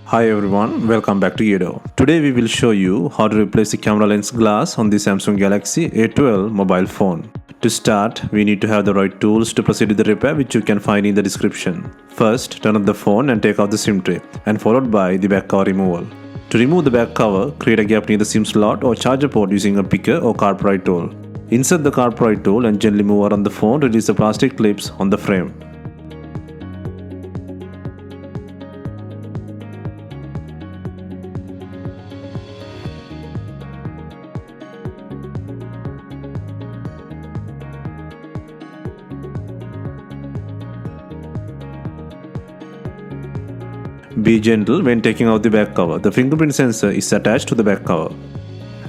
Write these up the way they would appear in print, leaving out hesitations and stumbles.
Hi everyone, welcome back to DYOR. Today we will show you how to replace the camera lens glass on the Samsung Galaxy A12 mobile phone. To start, we need to have the right tools to proceed with the repair, which you can find in the description. First, turn on the phone and take out the SIM tray, and followed by the back cover removal. To remove the back cover, create a gap near the SIM slot or charger port using a picker or car pry tool. Insert the car pry tool and gently move around the phone to release the plastic clips on the frame. Be gentle when taking out the back cover. The fingerprint sensor is attached to the back cover.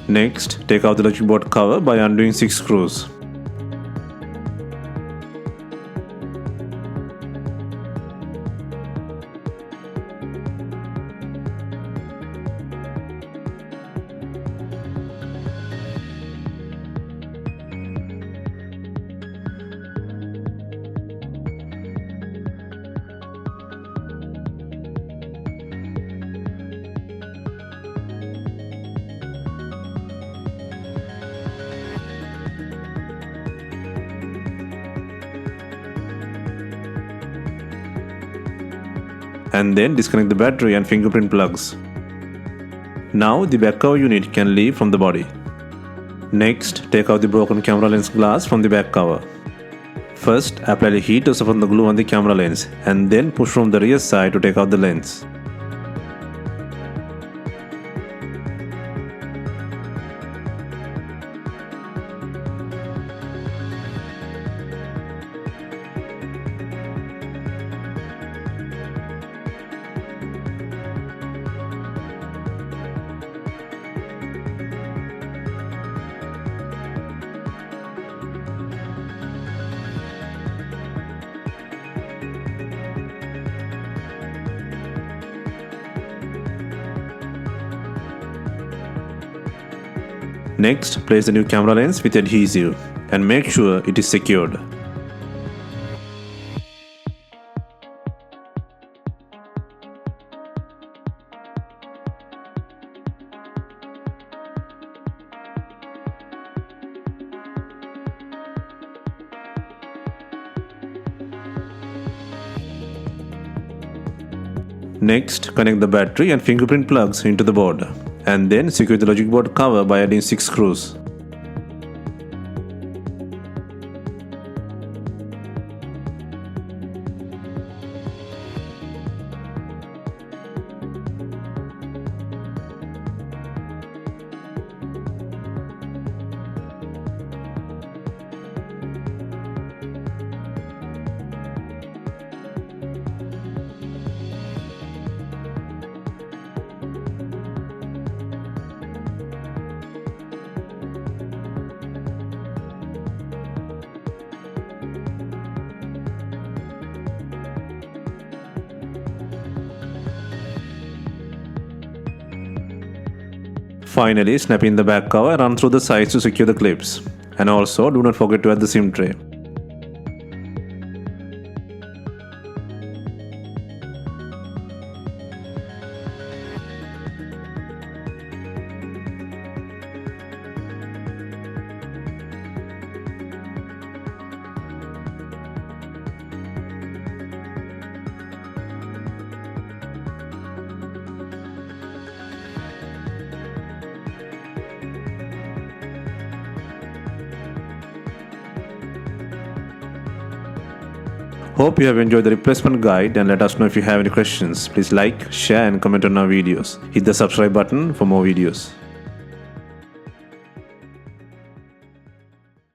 Next, take out the logic board cover by undoing 6 screws. And then disconnect the battery and fingerprint plugs. Now the back cover unit can leave from the body. Next, take out the broken camera lens glass from the back cover. First, apply the heat to soften the glue on the camera lens, and then push from the rear side to take out the lens. Next, place the new camera lens with adhesive and make sure it is secured. Next, connect the battery and fingerprint plugs into the board, and then secure the logic board cover by adding 6 screws. Finally, snap in the back cover and run through the sides to secure the clips. And also, do not forget to add the SIM tray. Hope you have enjoyed the replacement guide, and let us know if you have any questions. Please like, share and comment on our videos. Hit the subscribe button for more videos.